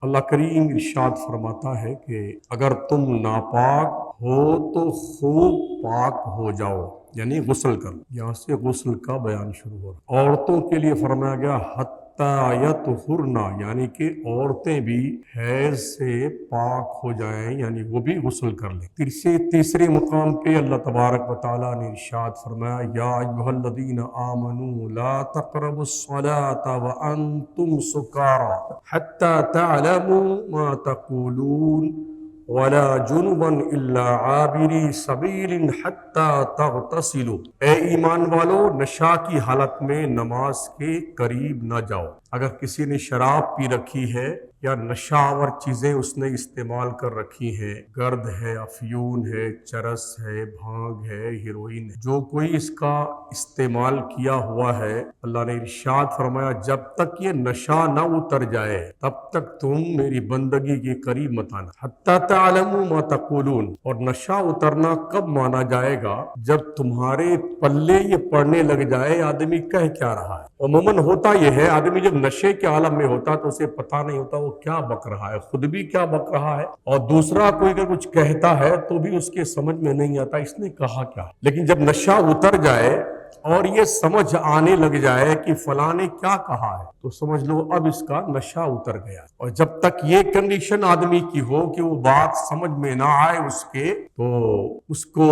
اللہ کریم ارشاد فرماتا ہے کہ اگر تم ناپاک ہو تو خوب پاک ہو جاؤ، یعنی غسل کر لو۔ یہاں سے غسل کا بیان شروع ہو رہا ہے۔ عورتوں کے لیے فرمایا گیا حتی یطہرنا، یعنی کہ عورتیں بھی حیض سے پاک ہو جائیں، یعنی وہ بھی غسل کر لیں۔ تیسرے مقام پہ اللہ تبارک و تعالیٰ نے ارشاد فرمایا یا ایھا الذین آمنوا لا تقربوا الصلاة وانتم سکارى حتی تعلموا ما تقولون ولا جنبا الا عابری سبیل حتی تغتسلوا۔ اے ایمان والو، نشہ کی حالت میں نماز کے قریب نہ جاؤ۔ اگر کسی نے شراب پی رکھی ہے یا نشہ آور چیزیں اس نے استعمال کر رکھی ہیں، گرد ہے، افیون ہے، چرس ہے، بھانگ ہے، ہیروئن ہے، جو کوئی اس کا استعمال کیا ہوا ہے، اللہ نے ارشاد فرمایا جب تک یہ نشہ نہ اتر جائے تب تک تم میری بندگی کے قریب مت آنا۔ حتی تعلموا ما تقولون، اور نشہ اترنا کب مانا جائے گا؟ جب تمہارے پلے یہ پڑنے لگ جائے آدمی کہہ کیا رہا ہے۔ عموماً ہوتا یہ ہے، آدمی جب نشے کے عالم میں ہوتا تو اسے پتہ نہیں ہوتا وہ کیا بک رہا ہے، خود بھی کیا بک رہا ہے، اور دوسرا کوئی اگر کچھ کہتا ہے تو بھی اس کے سمجھ میں نہیں آتا اس نے کہا کیا۔ لیکن جب نشہ اتر جائے اور یہ سمجھ آنے لگ جائے کہ فلاں نے کیا کہا ہے تو سمجھ لو اب اس کا نشہ اتر گیا۔ اور جب تک یہ کنڈیشن آدمی کی ہو کہ وہ بات سمجھ میں نہ آئے اس کے، تو اس کو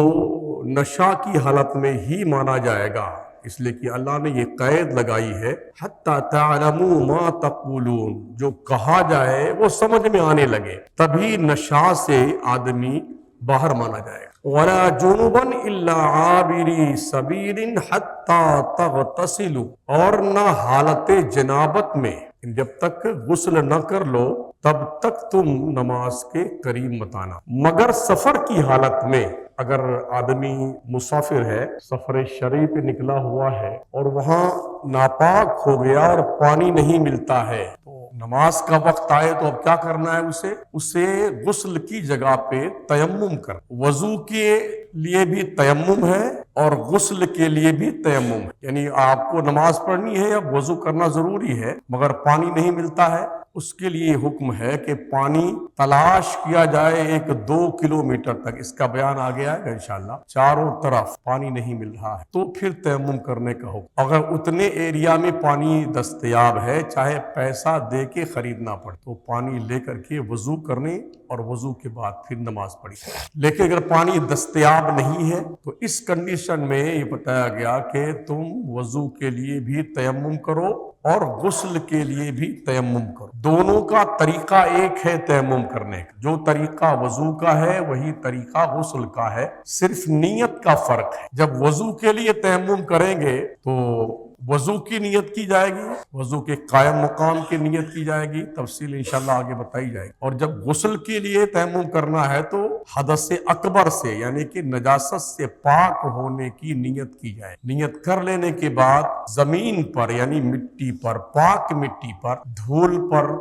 نشہ کی حالت میں ہی مانا جائے گا۔ اس لیے کہ اللہ نے یہ قید لگائی ہے حتی تعلموا ما تقولون، جو کہا جائے وہ سمجھ میں آنے لگے تبھی نشہ سے آدمی باہر مانا جائے گا۔ وَلَا جُنُبًا إِلَّا عَابِرِي سَبِيلٍ حَتَّى تَغْتَسِلُوا، اور نہ حالت جنابت میں، جب تک غسل نہ کر لو تب تک تم نماز کے قریب مت آنا، مگر سفر کی حالت میں۔ اگر آدمی مسافر ہے، سفر شرعی پہ نکلا ہوا ہے اور وہاں ناپاک ہو گیا اور پانی نہیں ملتا ہے، تو نماز کا وقت آئے تو اب کیا کرنا ہے؟ اسے غسل کی جگہ پہ تیمم کر، وضو کے لیے بھی تیمم ہے اور غسل کے لیے بھی تیمم ہے، یعنی آپ کو نماز پڑھنی ہے، اب وضو کرنا ضروری ہے مگر پانی نہیں ملتا ہے، اس کے لیے حکم ہے کہ پانی تلاش کیا جائے 1-2 کلومیٹر تک۔ اس کا بیان آ گیا ہے انشاءاللہ، چاروں طرف پانی نہیں مل رہا ہے تو پھر تیمم کرنے کا حکم۔ اگر اتنے ایریا میں پانی دستیاب ہے، چاہے پیسہ دے کے خریدنا پڑے، تو پانی لے کر کے وضو کرنے اور وضو کے بعد پھر نماز پڑھی۔ لیکن اگر پانی دستیاب نہیں ہے تو اس کنڈیشن میں یہ بتایا گیا کہ تم وضو کے لیے بھی تیمم کرو اور غسل کے لیے بھی تیمم کرو۔ دونوں کا طریقہ ایک ہے تیمم کرنے کا، جو طریقہ وضو کا ہے وہی طریقہ غسل کا ہے، صرف نیت کا فرق ہے۔ جب وضو کے لیے تیمم کریں گے تو وضو کی نیت کی جائے گی، وضو کے قائم مقام کی نیت کی جائے گی، تفصیل انشاءاللہ آگے بتائی جائے گی۔ اور جب غسل کے لیے تیمم کرنا ہے تو حدث اکبر سے، یعنی کہ نجاست سے پاک ہونے کی نیت کی جائے۔ نیت کر لینے کے بعد زمین پر، یعنی مٹی پر، پاک مٹی پر، دھول پر،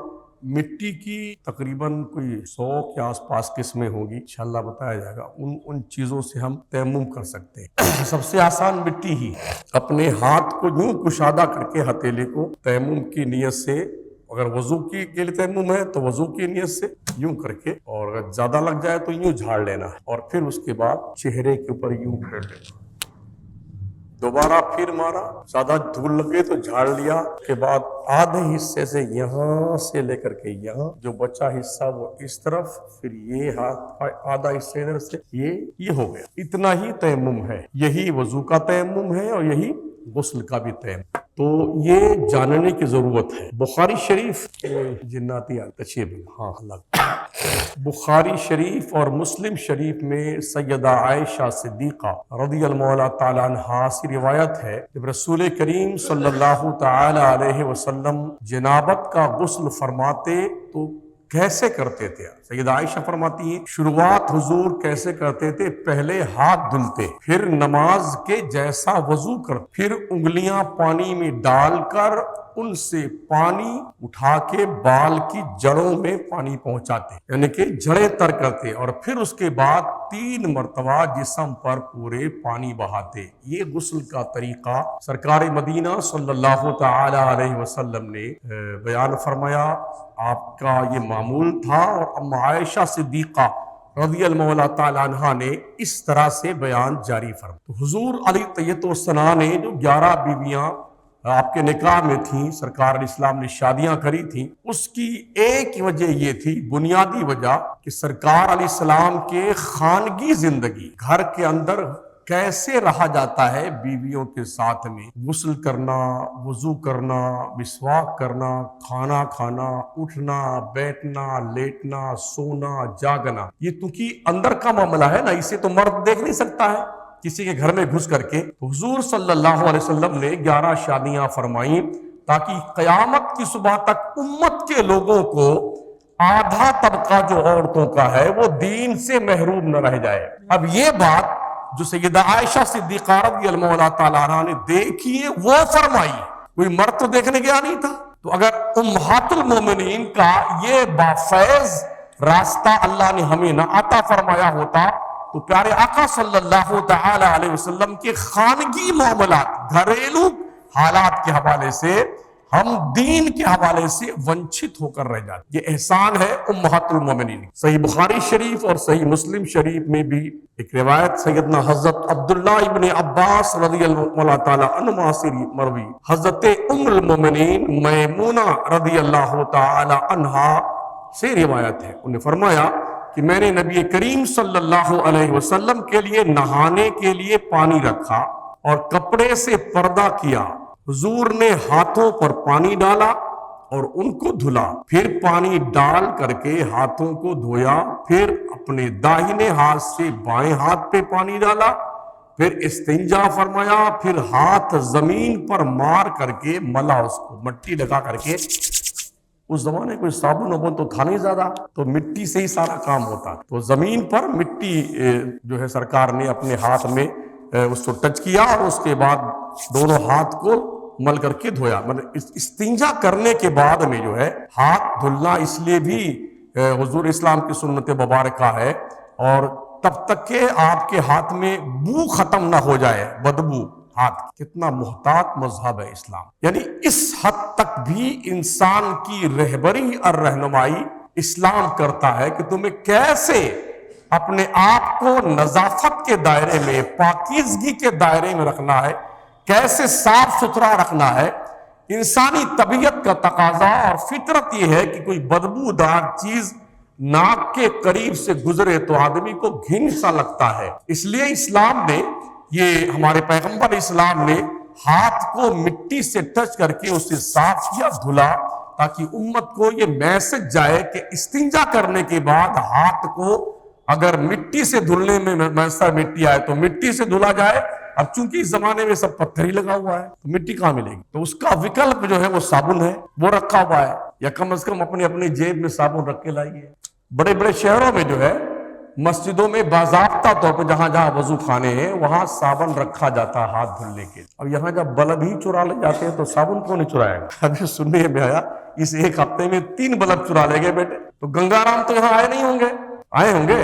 مٹی کی تقریباً کوئی 100 کے آس پاس قسمیں ہوں گی، انشاءاللہ بتایا جائے گا، ان چیزوں سے ہم تیمم کر سکتے ہیں۔ سب سے آسان مٹی ہی، اپنے ہاتھ کو یوں کشادہ کر کے ہتھیلی کو تیمم کی نیت سے، اگر وضو کے لیے تیمم ہے تو وضو کی نیت سے یوں کر کے، اور اگر زیادہ لگ جائے تو یوں جھاڑ لینا ہے، اور پھر اس کے بعد چہرے کے اوپر یوں پھیر لینا، دوبارہ پھر مارا، زیادہ دھول لگے تو جھاڑ لیا، کے بعد آدھے حصے سے یہاں سے لے کر کے یہاں، جو بچا حصہ وہ اس طرف، پھر یہ ہاتھ آدھا حصہ ادھر سے، یہ ہو گیا۔ اتنا ہی تیمم ہے، یہی وضو کا تیمم ہے اور یہی غسل کا بھی تیمم۔ تو یہ جاننے کی ضرورت ہے۔ بخاری شریف جناتی بخاری شریف اور مسلم شریف میں سیدہ عائشہ صدیقہ رضی اللہ تعالیٰ عنہا سے روایت ہے، جب رسول کریم صلی اللہ تعالی علیہ وسلم جنابت کا غسل فرماتے تو کیسے کرتے تھے؟ سیدہ عائشہ فرماتی ہیں شروعات حضور کیسے کرتے تھے، پہلے ہاتھ دھلتے، پھر نماز کے جیسا وضو کرتے، پھر انگلیاں پانی میں ڈال کر ان سے پانی اٹھا کے بال کی جڑوں میں پانی پہنچاتے، یعنی کہ جڑیں تر کرتے، اور پھر اس کے بعد 3 مرتبہ جسم پر پورے پانی بہاتے۔ یہ غسل کا طریقہ سرکار مدینہ صلی اللہ تعالی علیہ وسلم نے بیان فرمایا، آپ کا یہ معمول تھا، اور ام عائشہ صدیقہ رضی اللہ تعالیٰ عنہ نے اس طرح سے بیان جاری فرمایا۔ تو حضور علیہ طیت والثناء نے جو 11 بیویاں آپ کے نکاح میں تھیں، سرکار علیہ السلام نے شادیاں کری تھیں، اس کی ایک وجہ یہ تھی، بنیادی وجہ، کہ سرکار علیہ السلام کے خانگی زندگی، گھر کے اندر کیسے رہا جاتا ہے بیویوں کے ساتھ میں، غسل کرنا، وضو کرنا، مسواک کرنا، کھانا کھانا، اٹھنا بیٹھنا، لیٹنا، سونا جاگنا، یہ کیونکہ اندر کا معاملہ ہے نا، اسے تو مرد دیکھ نہیں سکتا ہے کسی کے گھر میں گھس کر کے۔ تو حضور صلی اللہ علیہ وسلم نے 11 شادیاں فرمائیں تاکہ قیامت کی صبح تک امت کے لوگوں کو آدھا طبقہ جو عورتوں کا ہے وہ دین سے محروم نہ رہ جائے۔ اب یہ بات جو سیدہ عائشہ صدیقہ رضی اللہ تعالیٰ عنہ نے دیکھی ہے وہ فرمائی، کوئی مرد تو دیکھنے گیا نہیں تھا۔ تو اگر امہات المومنین کا یہ بافیض راستہ اللہ نے ہمیں نہ عطا فرمایا ہوتا تو پیارے آقا صلی اللہ تعالی علیہ وسلم کے خانگی معاملات، گھریلو حالات کے حوالے سے ہم دین کے حوالے سے ونچت ہو کر رہ جاتے۔ یہ احسان ہے امہات المومنین۔ صحیح بخاری شریف اور صحیح مسلم شریف میں بھی ایک روایت سیدنا حضرت عبداللہ ابن عباس رضی اللہ تعالیٰ عنہما سے مروی، حضرت ام المومنین میمونہ رضی اللہ تعالیٰ عنہا سے روایت ہے، انہوں نے فرمایا کہ میں نے نبی کریم صلی اللہ علیہ وسلم کے لیے نہانے کے لیے پانی رکھا اور کپڑے سے پردہ کیا، حضور نے ہاتھوں پر پانی ڈالا اور ان کو دھلا، پھر پانی ڈال کر کے ہاتھوں کو دھویا، پھر اپنے داہنے ہاتھ سے بائیں ہاتھ پہ پانی ڈالا، پھر استنجا فرمایا، پھر ہاتھ زمین پر مار کر کے ملا، اس کو مٹی لگا کر کے۔ اس زمانے کوئی صابن وابن تو تھا نہیں زیادہ، تو مٹی سے ہی سارا کام ہوتا، تو زمین پر مٹی جو ہے سرکار نے اپنے ہاتھ میں اس کو ٹچ کیا اور اس کے بعد دونوں ہاتھ کو مل کر کے دھویا۔ مطلب استنجا کرنے کے بعد میں جو ہے ہاتھ دھلنا اس لیے بھی حضور اسلام کی سنت مبارکہ ہے، اور تب تک کہ آپ کے ہاتھ میں بو ختم نہ ہو جائے، بدبو ہاتھ۔ کتنا محتاط مذہب ہے اسلام، یعنی اس حد تک بھی انسان کی رہبری اور رہنمائی اسلام کرتا ہے کہ تمہیں کیسے اپنے آپ کو نظافت کے دائرے میں، پاکیزگی کے دائرے میں رکھنا ہے، کیسے صاف ستھرا رکھنا ہے۔ انسانی طبیعت کا تقاضا اور فطرت یہ ہے کہ کوئی بدبودار چیز ناک کے قریب سے گزرے تو آدمی کو گھن سا لگتا ہے۔ اس لیے اسلام نے، یہ ہمارے پیغمبر اسلام نے ہاتھ کو مٹی سے ٹچ کر کے اسے صاف کیا، دھلا، تاکہ امت کو یہ میسج جائے کہ استنجا کرنے کے بعد ہاتھ کو اگر مٹی سے دھلنے میں میسر مٹی آئے تو مٹی سے دھلا جائے۔ اب چونکہ اس زمانے میں سب پتھر ہی لگا ہوا ہے تو مٹی کہاں ملے گی، تو اس کا وکلپ جو ہے وہ صابن ہے، وہ رکھا ہوا ہے، یا کم از کم اپنی جیب میں صابن رکھ کے لائیے۔ بڑے بڑے شہروں میں جو ہے مسجدوں میں باضابطہ طور پر جہاں جہاں وضو خانے ہیں وہاں صابن رکھا جاتا ہے ہاتھ دھلنے کے۔ اب یہاں جب بلب ہی چرا لے جاتے ہیں تو صابن کون نہیں چرائے گا؟ ابھی سننے میں آیا اس ایک ہفتے میں 3 بلب چرا لے گئے بیٹے، تو گنگا رام تو یہاں آئے نہیں ہوں گے؟ آئے ہوں گے۔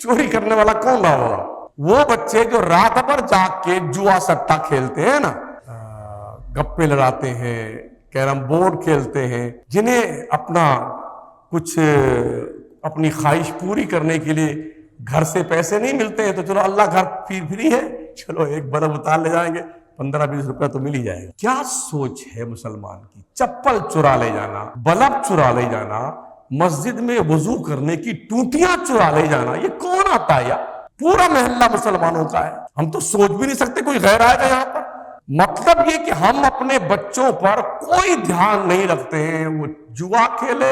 چوری کرنے والا کون رہا ہوگا؟ وہ بچے جو رات بھر جاگ کے جوا سٹا کھیلتے ہیں نا، گپے لڑاتے ہیں، کیرم بورڈ کھیلتے ہیں، جنہیں اپنا کچھ اپنی خواہش پوری کرنے کے لیے گھر سے پیسے نہیں ملتے ہیں، تو چلو اللہ گھر فری ہے، چلو ایک بلب اتار لے جائیں گے، 15-20 روپے تو مل ہی جائے گا۔ کیا سوچ ہے مسلمان کی؟ چپل چرا لے جانا، بلب چرا لے جانا، مسجد میں وضو کرنے کی ٹوٹیاں چرا لے جانا، یہ کون آتا ہے یار؟ پورا محلہ مسلمانوں کا ہے، ہم تو سوچ بھی نہیں سکتے کوئی غیر آئے گا یہاں پر۔ مطلب یہ کہ ہم اپنے بچوں پر کوئی دھیان نہیں رکھتے ہیں، وہ جوا کھیلے،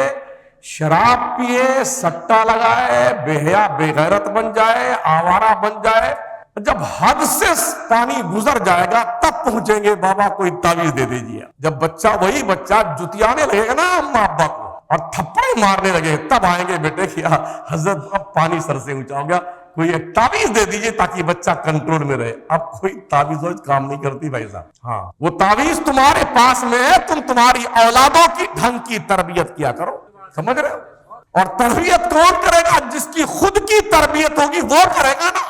شراب پیے، سٹا لگائے، بے حیا بے غیرت بن جائے، آوارہ بن جائے۔ جب حد سے پانی گزر جائے گا تب پہنچیں گے بابا کوئی تعویذ دے دیجیے۔ جب بچہ وہی بچہ جتیانے لگے گا نا اماں ابا کو اور تھپڑے مارنے لگے تب آئیں گے بیٹے کہ حضرت اب پانی سر سے اونچا ہو گیا، کوئی ایک تعویذ دے دیجئے تاکہ بچہ کنٹرول میں رہے. اب کوئی تعویذ کام نہیں کرتی بھائی صاحب. ہاں وہ تعویذ تمہارے پاس میں ہے, تم تمہاری اولادوں کی ڈھنگ کی تربیت کیا کرو. سمجھ رہے ہو؟ اور تربیت کون کرے گا؟ جس کی خود کی تربیت ہوگی وہ کرے گا نا.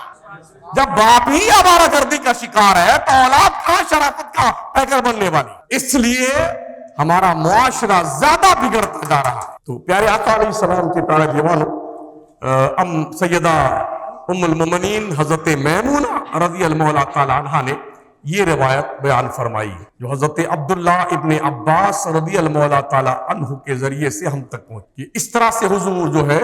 جب باپ ہی آوارہ گردی کا شکار ہے تو اولاد کہاں شرافت کا پیکر بننے والی. اس لیے ہمارا معاشرہ زیادہ بگڑتا جا رہا ہے. تو پیارے آقا علیہ السلام کے پیارے جوانوں، سیدہ ام المومنین حضرت میمونہ رضی اللہ تعالی عنہ نے یہ روایت بیان فرمائی جو حضرت عبداللہ ابن عباس رضی اللہ تعالی عنہ کے ذریعے سے ہم تک پہنچی. اس طرح سے حضور جو ہے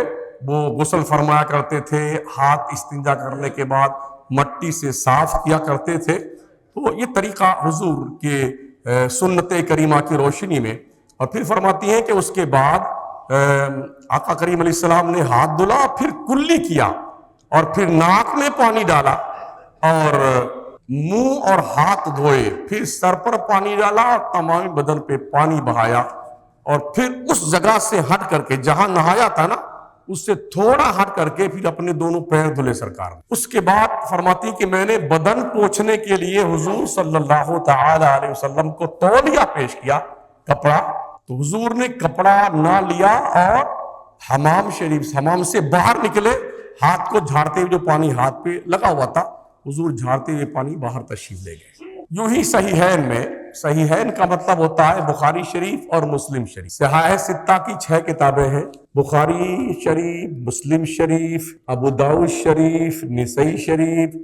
وہ غسل فرمایا کرتے تھے، ہاتھ استنجا کرنے کے بعد مٹی سے صاف کیا کرتے تھے. تو یہ طریقہ حضور کے سنت کریمہ کی روشنی میں. اور پھر فرماتی ہیں کہ اس کے بعد آقا کریم علیہ السلام نے ہاتھ دھلا، پھر کلی کیا اور پھر ناک میں پانی ڈالا اور منہ اور ہاتھ دھوئے، پھر سر پر پانی ڈالا اور تمام بدن پہ پانی بہایا، اور پھر اس جگہ سے ہٹ کر کے جہاں نہایا تھا نا اس سے تھوڑا ہٹ کر کے پھر اپنے دونوں پیر دھلے سرکار. اس کے بعد فرماتی کہ میں نے بدن پوچھنے کے لیے حضور صلی اللہ تعالی علیہ وسلم کو تولیہ پیش کیا، کپڑا. تو حضور نے کپڑا نہ لیا اور حمام سے باہر نکلے، ہاتھ کو جھاڑتے ہوئے جو پانی ہاتھ پہ لگا ہوا تھا حضور جھاڑتے ہوئے پانی باہر تشریف لے گئے. یوں ہی صحیحین میں، صحیحین کا مطلب ہوتا ہے بخاری شریف اور مسلم شریف. صحاح ستہ کی 6 کتابیں ہیں، بخاری شریف، مسلم شریف، ابو داؤد شریف، نسائی شریف،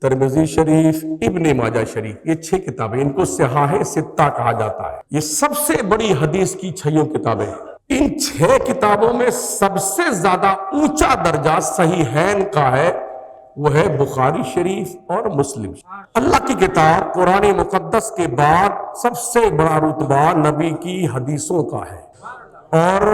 ترمذی شریف، ابن ماجہ شریف. یہ 6 کتابیں، ان کو صحاح ستہ کہا جاتا ہے. یہ سب سے بڑی حدیث کی 6 کتابیں ہیں. ان 6 کتابوں میں سب سے زیادہ اونچا درجہ صحیحین کا ہے، وہ ہے بخاری شریف اور مسلم. اللہ کی کتاب قرآن مقدس کے بعد سب سے بڑا رتبہ نبی کی حدیثوں کا ہے، اور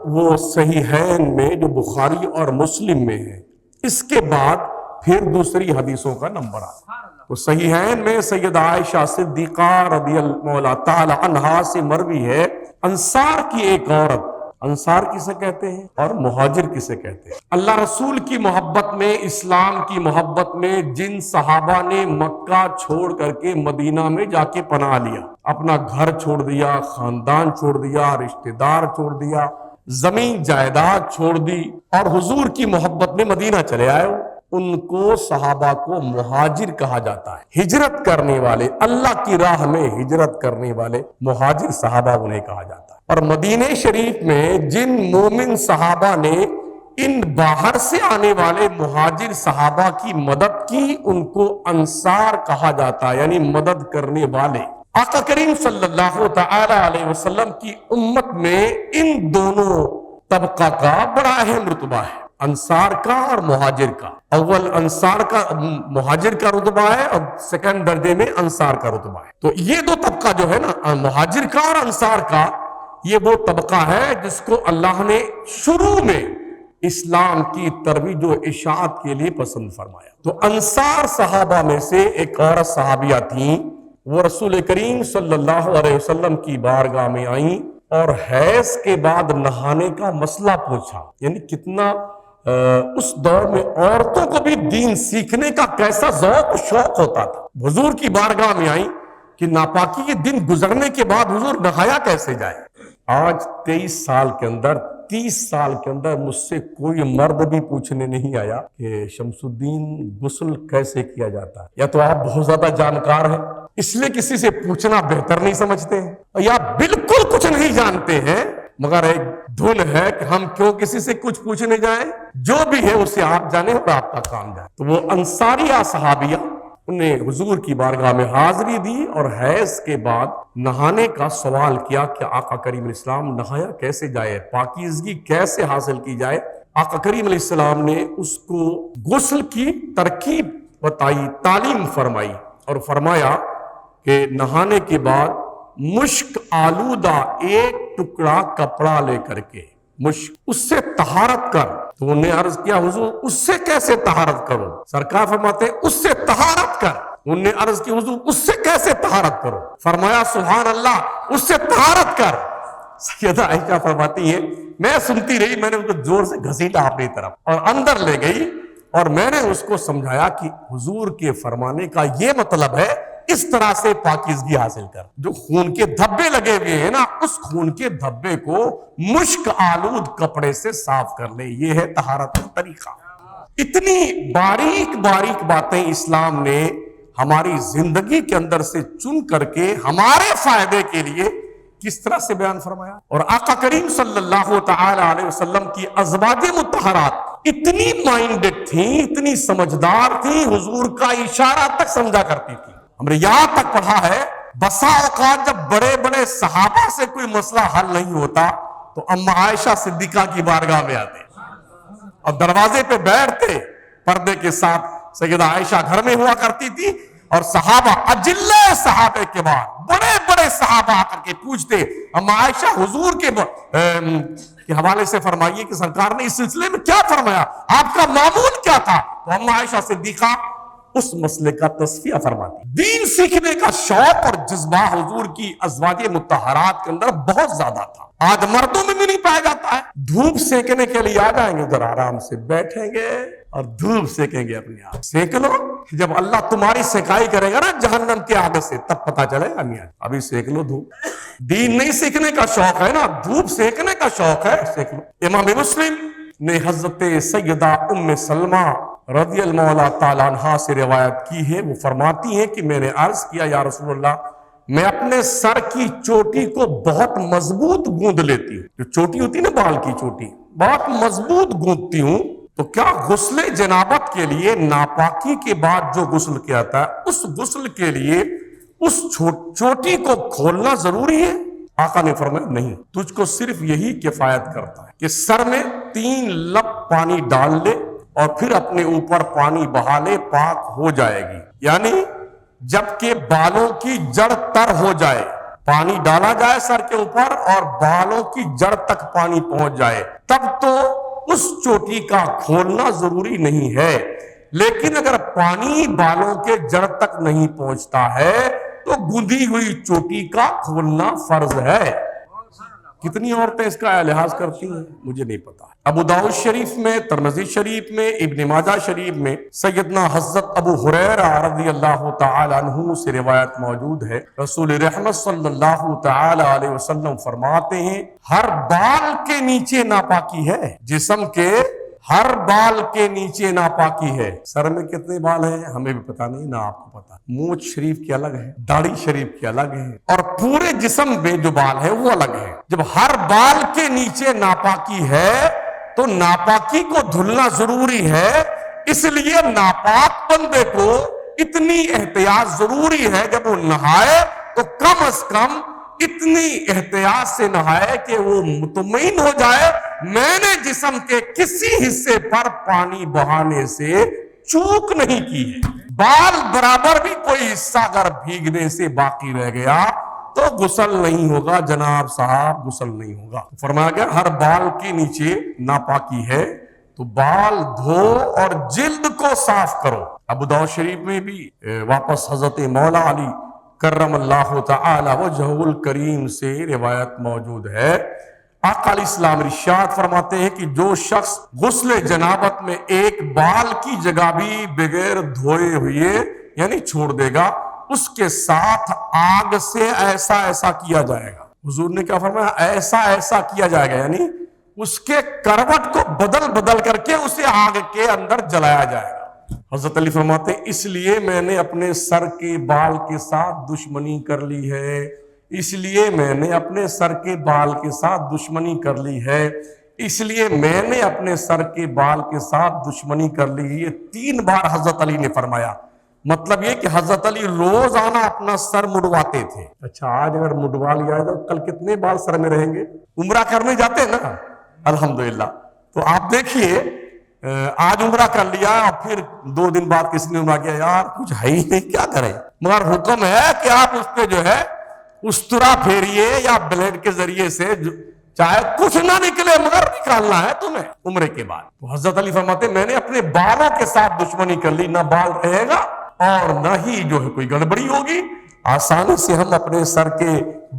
وہ صحیحین میں جو بخاری اور مسلم میں ہے. اس کے بعد پھر دوسری حدیثوں کا نمبر آتا ہے. تو صحیحین میں سیدہ عائشہ صدیقہ رضی اللہ تعالی عنہا سے مروی ہے، انصار کی ایک عورت، انصار کسے کہتے ہیں اور مہاجر کسے کہتے ہیں؟ اللہ رسول کی محبت میں، اسلام کی محبت میں جن صحابہ نے مکہ چھوڑ کر کے مدینہ میں جا کے پناہ لیا، اپنا گھر چھوڑ دیا، خاندان چھوڑ دیا، رشتہ دار چھوڑ دیا، زمین جائیداد چھوڑ دی اور حضور کی محبت میں مدینہ چلے آئے، ان کو صحابہ کو مہاجر کہا جاتا ہے. ہجرت کرنے والے، اللہ کی راہ میں ہجرت کرنے والے مہاجر صحابہ انہیں کہا جاتا ہے. اور مدینہ شریف میں جن مومن صحابہ نے ان باہر سے آنے والے مہاجر صحابہ کی مدد کی ان کو انصار کہا جاتا ہے، یعنی مدد کرنے والے. آقا کریم صلی اللہ تعالی علیہ وسلم کی امت میں ان دونوں طبقہ کا بڑا اہم رتبہ ہے، انصار کا اور مہاجر کا. اول انصار کا، مہاجر کا رتبہ ہے، اور سیکنڈ درجے میں انصار کا رتبہ ہے. تو یہ دو طبقہ جو ہے نا، مہاجر کا اور انصار کا، یہ وہ طبقہ ہے جس کو اللہ نے شروع میں اسلام کی ترویج و اشاعت کے لیے پسند فرمایا. تو انصار صحابہ میں سے ایک عورت صحابیہ تھیں، وہ رسول کریم صلی اللہ علیہ وسلم کی بارگاہ میں آئیں اور حیض کے بعد نہانے کا مسئلہ پوچھا. یعنی کتنا اس دور میں عورتوں کو بھی دین سیکھنے کا کیسا ذوق و شوق ہوتا تھا. حضور کی بارگاہ میں آئیں کہ ناپاکی کے دن گزرنے کے بعد حضور نہایا کیسے جائے. آج 23 سال کے اندر، 30 سال کے اندر مجھ سے کوئی مرد بھی پوچھنے نہیں آیا کہ شمس الدین غسل کیسے کیا جاتا ہے. یا تو آپ بہت زیادہ جانکار ہیں اس لیے کسی سے پوچھنا بہتر نہیں سمجھتے ہیں، یا بالکل کچھ نہیں جانتے ہیں مگر ایک دھن ہے کہ ہم کیوں کسی سے کچھ پوچھنے جائیں، جو بھی ہے اسے آپ جانیں اور آپ کا کام جائے. تو وہ انصاریہ صحابیہ انہیں حضور کی بارگاہ میں حاضری دی اور حیض کے بعد نہانے کا سوال کیا کہ آقا کریم علیہ السلام نہایا کیسے جائے، پاکیزگی کیسے حاصل کی جائے. آقا کریم علیہ السلام نے اس کو غسل کی ترکیب بتائی، تعلیم فرمائی اور فرمایا کہ نہانے کے بعد مشک آلودہ ایک ٹکڑا کپڑا لے کر کے اس سے طہارت کر. تو انہوں نے عرض کیا حضور اس سے کیسے طہارت کرو؟ سرکار فرماتے ہیں اس سے طہارت کر. انہوں نے عرض کی حضور اس سے کیسے طہارت کرو؟ فرمایا سبحان اللہ اس سے طہارت کر. سیدہ عائشہ فرماتی ہیں میں سنتی رہی، میں نے ان کو زور سے گھسیٹا اپنی طرف اور اندر لے گئی اور میں نے اس کو سمجھایا کہ حضور کے فرمانے کا یہ مطلب ہے اس طرح سے پاکیزگی حاصل کر، جو خون کے دھبے لگے ہوئے ہیں نا، اس خون کے دھبے کو مشک آلود کپڑے سے صاف کر لے، یہ ہے طہارت کا طریقہ۔ اتنی باریک باریک باتیں اسلام نے ہماری زندگی کے اندر سے چن کر کے ہمارے فائدے کے لیے کس طرح سے بیان فرمایا۔ اور آقا کریم صلی اللہ تعالی علیہ وسلم کی ازواج مطہرات اتنی مائنڈڈ تھیں، اتنی سمجھدار تھیں، حضور کا اشارہ تک سمجھا کرتی تھی۔ ہم نے یہاں تک پڑھا ہے بسا اوقات جب بڑے بڑے صحابہ سے کوئی مسئلہ حل نہیں ہوتا تو اما عائشہ صدیقہ کی بارگاہ میں آتے اور دروازے پہ بیٹھتے پردے کے ساتھ۔ سیدہ عائشہ گھر میں ہوا کرتی تھی اور صحابہ اجلے صحابہ کے بعد بڑے بڑے صحابہ آ کر کے پوچھتے، اما عائشہ حضور کے حوالے سے فرمائیے کہ سرکار نے اس سلسلے میں کیا فرمایا، آپ کا معمول کیا تھا؟ تو اما عائشہ صدیقہ اس مسئلے کا تصفیہ فرماتی۔ دین سیکھنے کا شوق اور جذبہ حضور کی ازواج مطہرات کے اندر بہت زیادہ تھا، آج مردوں میں بھی نہیں پایا جاتا ہے۔ دھوپ سیکنے کے لیے آ جائیں گے، ادھر آرام سے بیٹھیں گے اور دھوپ سیکیں گے، اپنے آپ سیک لو۔ جب اللہ تمہاری سیکائی کرے گا نا جہنم کے آگ سے، تب پتا چلے گا میاں ابھی سیک لو دھوپ۔ دین نہیں سیکھنے کا شوق ہے نا، دھوپ سیکنے کا شوق ہے، سیک لو۔ امام مسلم نے حضرت سیدہ ام سلمہ رضی اللہ تعالیٰ عنہا سے روایت کی ہے، وہ فرماتی ہیں کہ میں نے عرض کیا یا رسول اللہ، میں اپنے سر کی چوٹی کو بہت مضبوط گوندھ لیتی ہوں، جو چوٹی ہوتی ہے نا بال کی چوٹی، بہت مضبوط گوندھتی ہوں، تو کیا غسل جنابت کے لیے ناپاکی کے بعد جو غسل کیا جاتا ہے اس غسل کے لیے اس چوٹی کو کھولنا ضروری ہے؟ آقا نے فرمایا نہیں، تجھ کو صرف یہی کفایت کرتا ہے کہ سر میں 3 لپ پانی ڈال لے اور پھر اپنے اوپر پانی بہا لے، پاک ہو جائے گی۔ یعنی جبکہ بالوں کی جڑ تر ہو جائے، پانی ڈالا جائے سر کے اوپر اور بالوں کی جڑ تک پانی پہنچ جائے، تب تو اس چوٹی کا کھولنا ضروری نہیں ہے۔ لیکن اگر پانی بالوں کے جڑ تک نہیں پہنچتا ہے تو گندھی ہوئی چوٹی کا کھولنا فرض ہے۔ کتنی عورتیں اس کا لحاظ کرتی ہیں مجھے نہیں پتا۔ ابو داؤد شریف میں، ترمذی شریف میں، ابن ماجہ شریف میں سیدنا حضرت ابو ہریرہ رضی اللہ تعالی عنہ سے روایت موجود ہے، رسول رحمت صلی اللہ تعالی علیہ وسلم فرماتے ہیں ہر بال کے نیچے ناپاکی ہے، جسم کے ہر بال کے نیچے ناپاکی ہے۔ سر میں کتنے بال ہیں ہمیں بھی پتا نہیں، نہ آپ کو پتا۔ مونچھ شریف کی الگ ہے، داڑھی شریف کی الگ ہے، اور پورے جسم میں جو بال ہے وہ الگ ہے۔ جب ہر بال کے نیچے ناپاکی ہے تو ناپاکی کو دھلنا ضروری ہے، اس لیے ناپاک بندے کو اتنی احتیاط ضروری ہے جب وہ نہائے تو کم از کم اتنی احتیاط سے نہائے کہ وہ مطمئن ہو جائے میں نے جسم کے کسی حصے پر پانی بہانے سے چوک نہیں کی ہے۔ بال برابر بھی کوئی حصہ اگر بھیگنے سے باقی رہ گیا تو غسل نہیں ہوگا جناب صاحب، غسل نہیں ہوگا۔ فرمایا گیا ہر بال کے نیچے ناپاکی ہے تو بال دھو اور جلد کو صاف کرو۔ ابو داؤد شریف میں بھی واپس حضرت مولا علی کرم اللہ تعالی وجہہ الکریم سے روایت موجود ہے، آقا علیہ السلام ارشاد فرماتے ہیں کہ جو شخص غسل جنابت میں ایک بال کی جگہ بھی بغیر دھوئے ہوئے یعنی چھوڑ دے گا، اس کے ساتھ آگ سے ایسا ایسا کیا جائے گا۔ حضور نے کیا فرمایا؟ ایسا ایسا کیا جائے گا، یعنی اس کے کروٹ کو بدل بدل کر کے اسے آگ کے اندر جلایا جائے گا۔ حضرت علی فرماتے ہیں اس لیے میں نے اپنے سر کے بال کے ساتھ دشمنی کر لی ہے، اس لیے میں نے اپنے سر کے بال کے ساتھ دشمنی کر لی ہے، اس لیے میں نے اپنے سر کے بال کے ساتھ دشمنی کر لی ہے۔ یہ 3 بار حضرت علی نے فرمایا۔ مطلب یہ کہ حضرت علی روزانہ اپنا سر مڈواتے تھے۔ اچھا آج اگر مڈوا لیا تو کل کتنے بال سر میں رہیں گے؟ عمرہ کرنے جاتے ہیں نا الحمدللہ، تو آپ دیکھیے آج عمرہ کر لیا اور پھر 2 دن بعد کسی نے عمرہ کیا، یار کچھ ہے ہی نہیں کیا کریں، مگر حکم ہے کہ آپ اس پہ جو ہے استرا پھیریے یا بلیڈ کے ذریعے سے، چاہے کچھ نہ نکلے مگر نکالنا ہے تمہیں عمرے کے بعد۔ تو حضرت علی فرماتے میں نے اپنے بالوں کے ساتھ دشمنی کر لی، نہ بال رہے گا اور نہ ہی جو ہے کوئی گڑبڑی ہوگی۔ آسانی سے ہم اپنے سر کے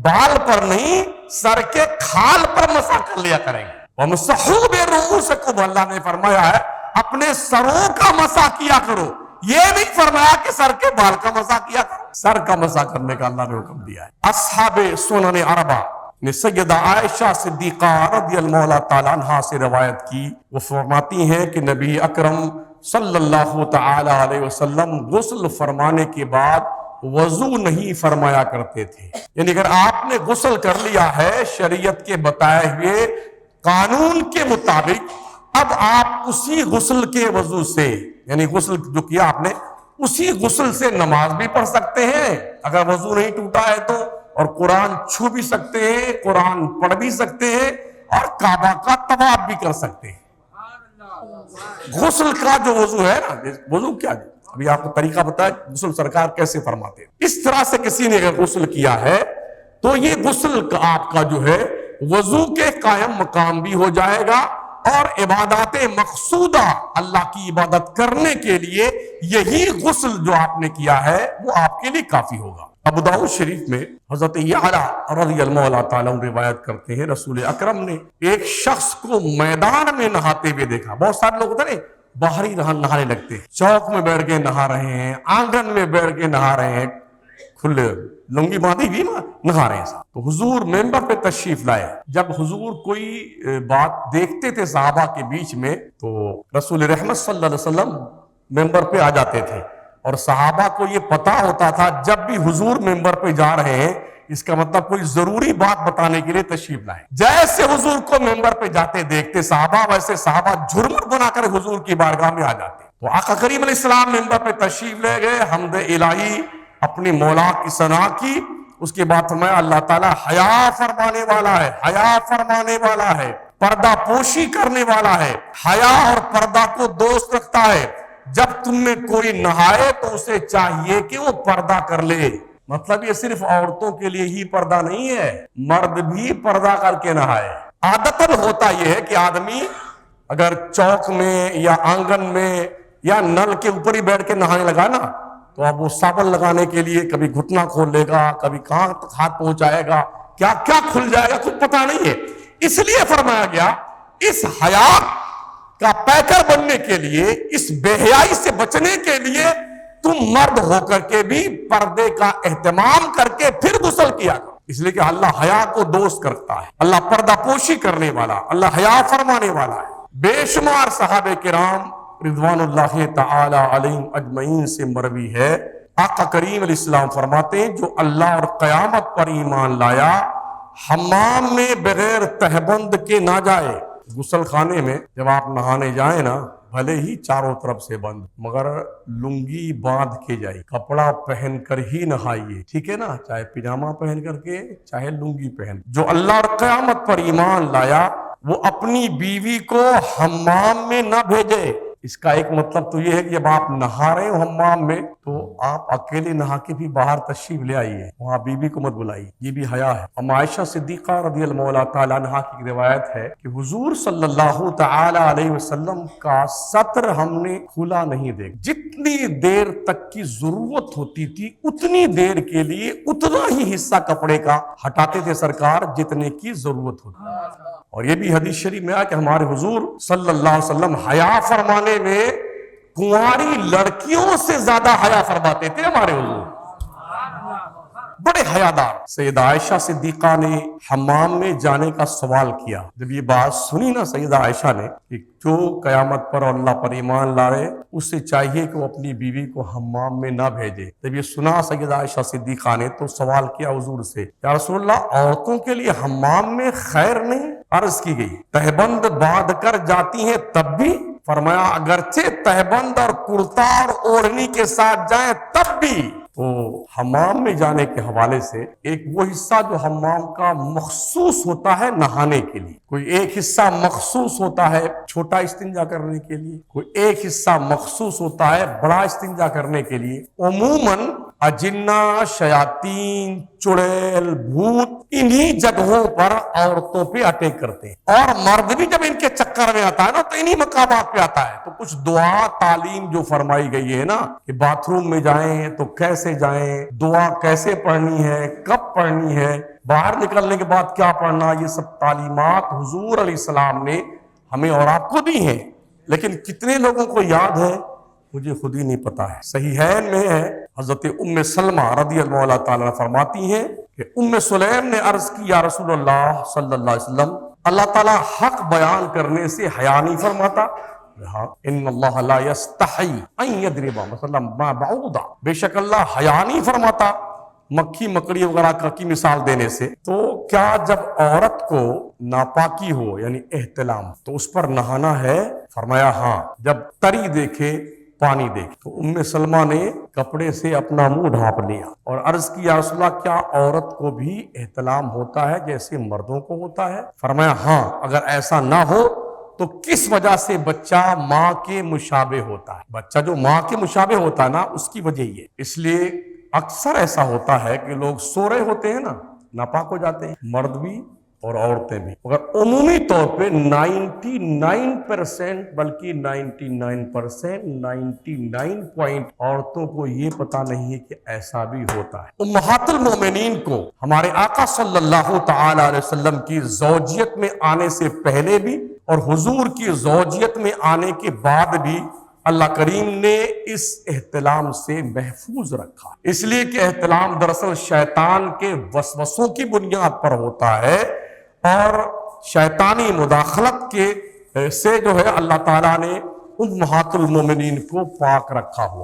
بال پر نہیں، سر کے کھال پر مسح کر لیا کریں گے۔ وَمَسَحُوا بِرُؤُوسِكُمْ، اللہ نے فرمایا ہے اپنے سروں کا مسح کیا کرو. یہ نہیں فرمایا کہ سر کے بال کا مسح کیا کرو. سر کا مسح کرنے کا اللہ نے حکم دیا ہے. اصحاب سنن اربعہ نے سیدہ عائشہ صدیقہ رضی اللہ تعالیٰ عنہا سے روایت کی. وہ فرماتی ہیں کہ نبی اکرم صلی اللہ تعالی علیہ وسلم غسل فرمانے کے بعد وضو نہیں فرمایا کرتے تھے. یعنی اگر آپ نے غسل کر لیا ہے شریعت کے بتائے ہوئے قانون کے مطابق، اب آپ اسی غسل کے وضو سے، یعنی غسل جو کیا آپ نے اسی غسل سے نماز بھی پڑھ سکتے ہیں اگر وضو نہیں ٹوٹا ہے تو، اور قرآن چھو بھی سکتے ہیں، قرآن پڑھ بھی سکتے ہیں، اور کعبہ کا طواف بھی کر سکتے ہیں. غسل کا جو وضو ہے نا، وضو کیا ہے ابھی آپ کو طریقہ بتایا غسل سرکار کیسے فرماتے ہیں. اس طرح سے کسی نے اگر غسل کیا ہے تو یہ غسل کا آپ کا جو ہے وضو کے قائم مقام بھی ہو جائے گا، اور عبادات مقصودہ اللہ کی عبادت کرنے کے لیے یہی غسل جو آپ نے کیا ہے وہ آپ کے لیے کافی ہوگا. ابو داؤد شریف میں حضرت یعلا رضی اللہ تعالیٰ روایت کرتے ہیں رسول اکرم نے ایک شخص کو میدان میں نہاتے ہوئے دیکھا. بہت سارے لوگ ہوتے ہیں باہر ہی نہانے لگتے ہیں، چوک میں بیٹھ کے نہا رہے ہیں، آنگن میں بیٹھ کے نہا رہے ہیں، کھلے لنگی باندھی بھی نہا رہے ہیں. تو حضور ممبر پہ تشریف لائے. جب حضور کوئی بات دیکھتے تھے صحابہ کے بیچ میں تو رسول رحمت صلی اللہ علیہ وسلم ممبر پہ آ جاتے تھے، اور صحابہ کو یہ پتا ہوتا تھا جب بھی حضور ممبر پہ جا رہے ہیں اس کا مطلب کوئی ضروری بات بتانے کے لیے تشریف لائے. جیسے حضور کو ممبر پہ جاتے دیکھتے صحابہ، ویسے صحابہ جھرمٹ بنا کر حضور کی بارگاہ میں آ جاتے. تو آقا کریم علیہ السلام ممبر پہ تشریف لے گئے، حمد الہی اپنی مولا کی ثنا کی. اس کے بعد فرمایا اللہ تعالیٰ حیا فرمانے والا ہے، حیا فرمانے والا ہے، پردہ پوشی کرنے والا ہے، حیا اور پردہ کو دوست رکھتا ہے. جب تم میں کوئی نہائے تو اسے چاہیے کہ وہ پردہ کر لے. مطلب یہ صرف عورتوں کے لیے ہی پردہ نہیں ہے، مرد بھی پردہ کر کے نہائے. عادتاً ہوتا یہ ہے کہ آدمی اگر چوک میں یا آنگن میں یا نل کے اوپر ہی بیٹھ کے نہانے لگا نا تو اب وہ صابن لگانے کے لیے کبھی گھٹنا کھول لے گا، کبھی کہاں تک ہاتھ پہنچائے گا، کیا کیا کھل جائے گا کچھ پتا نہیں ہے. اس لیے فرمایا گیا اس حیا کا پیکر بننے کے لیے، اس بے حیائی سے بچنے کے لیے تم مرد ہو کر کے بھی پردے کا اہتمام کر کے پھر غسل کیا کرو. اس لیے کہ اللہ حیا کو دوست کرتا ہے، اللہ پردہ پوشی کرنے والا، اللہ حیا فرمانے والا ہے. بے شمار صحابہ کرام رضوان اللہ تعالی علیہم اجمعین سے مروی ہے آقا کریم علیہ السلام فرماتے ہیں جو اللہ اور قیامت پر ایمان لایا حمام میں بغیر تہبند کے نہ جائے. غسل خانے میں جب آپ نہانے جائیں نا بھلے ہی چاروں طرف سے بند مگر لنگی باندھ کے جائیے، کپڑا پہن کر ہی نہائیے، ٹھیک ہے نا، چاہے پیجامہ پہن کر کے چاہے لنگی پہن. جو اللہ اور قیامت پر ایمان لایا وہ اپنی بیوی کو حمام میں نہ بھیجے. اس کا ایک مطلب تو یہ ہے کہ جب آپ نہا رہے ہو حمام میں تو آپ اکیلے نہا کے بھی باہر تشریف لے آئیے، وہاں بیوی کو مت بلائیے، یہ بھی حیا ہے. ام عائشہ صدیقہ رضی اللہ تعالیٰ عنہا کی روایت ہے کہ حضور صلی اللہ تعالی علیہ وسلم کا ستر ہم نے کھلا نہیں دیکھا. جتنی دیر تک کی ضرورت ہوتی تھی اتنی دیر کے لیے اتنا ہی حصہ کپڑے کا ہٹاتے تھے سرکار جتنے کی ضرورت ہوتی. اور یہ بھی حدیث شریف میں آیا کہ ہمارے حضور صلی اللہ علیہ وسلم حیا فرمانے میں کنواری لڑکیوں سے زیادہ حیا فرماتے تھے. ہمارے حضور بڑے حیادار. سیدہ عائشہ صدیقہ نے حمام میں جانے کا سوال کیا. جب یہ بات سنی نا سیدہ عائشہ نے کہ جو قیامت پر اور اللہ پر ایمان لا رہے اس سے چاہیے کہ وہ اپنی بیوی کو حمام میں نہ بھیجے. جب یہ سنا سیدہ عائشہ صدیقہ نے تو سوال کیا حضور سے یا رسول اللہ عورتوں کے لیے حمام میں خیر نہیں؟ عرض کی گئی تہبند باندھ کر جاتی ہیں تب بھی؟ فرمایا اگرچہ تہبند اور کرتا اور اوڑھنی کے ساتھ جائیں تب بھی. تو حمام میں جانے کے حوالے سے ایک وہ حصہ جو حمام کا مخصوص ہوتا ہے نہانے کے لیے، کوئی ایک حصہ مخصوص ہوتا ہے چھوٹا استنجا کرنے کے لیے، کوئی ایک حصہ مخصوص ہوتا ہے بڑا استنجا کرنے کے لیے. عموماً اجنہ، شیاطین، چڑیل، بھوت انہی جگہوں پر عورتوں پہ اٹیک کرتے ہیں، اور مرد بھی جب ان کے چکر میں آتا ہے نا تو انہی مقامات پہ آتا ہے. تو کچھ دعا تعلیم جو فرمائی گئی ہے نا کہ باتھ روم میں جائیں تو کیسے جائیں، دعا کیسے پڑھنی ہے، کب پڑھنی ہے، باہر نکلنے کے بعد کیا پڑھنا، یہ سب تعلیمات حضور علیہ السلام نے ہمیں اور آپ کو دی ہیں. لیکن کتنے لوگوں کو یاد ہے مجھے خود ہی نہیں پتا ہے۔ صحیحین میں ہے، حضرت ام سلمہ رضی اللہ تعالیٰ عنہ فرماتی ہیں کہ ام سلیم نے عرض کی یا رسول اللہ صلی اللہ علیہ وسلم، اللہ تعالیٰ حق بیان کرنے سے حیا نہیں فرماتا؟ ہاں، ان اللہ لا یستحی ان یضرب مثلا ما بعوضہ، بے شک اللہ حیا نہیں فرماتا مکھی مکڑی وغیرہ کی مثال دینے سے۔ تو کیا جب عورت کو ناپاکی ہو یعنی احتلام تو اس پر نہانا ہے؟ فرمایا ہاں، جب تری دیکھے پانی دیکھے۔ تو ام سلمہ نے کپڑے سے اپنا منہ ڈھانپ لیا اور عرض کی یا رسول اللہ، کیا عورت کو بھی احتلام ہوتا ہے جیسے مردوں کو ہوتا ہے؟ فرمایا ہاں، اگر ایسا نہ ہو تو کس وجہ سے بچہ ماں کے مشابہ ہوتا ہے؟ بچہ جو ماں کے مشابہ ہوتا ہے نا، اس کی وجہ یہ، اس لیے اکثر ایسا ہوتا ہے کہ لوگ سو رہے ہوتے ہیں نا، ناپاک ہو جاتے ہیں، مرد بھی اور عورتیں بھی، مگر عمومی طور پہ 99% بلکہ 99 پوائنٹ عورتوں کو یہ پتا نہیں ہے کہ ایسا بھی ہوتا ہے۔ امہات المومنین کو ہمارے آقا صلی اللہ تعالی علیہ وسلم کی زوجیت میں آنے سے پہلے بھی اور حضور کی زوجیت میں آنے کے بعد بھی اللہ کریم نے اس احتلام سے محفوظ رکھا، اس لیے کہ احتلام دراصل شیطان کے وسوسوں کی بنیاد پر ہوتا ہے اور شیطانی مداخلت کے سے جو ہے اللہ تعالیٰ نے امہات المومنین کو پاک رکھا ہوا۔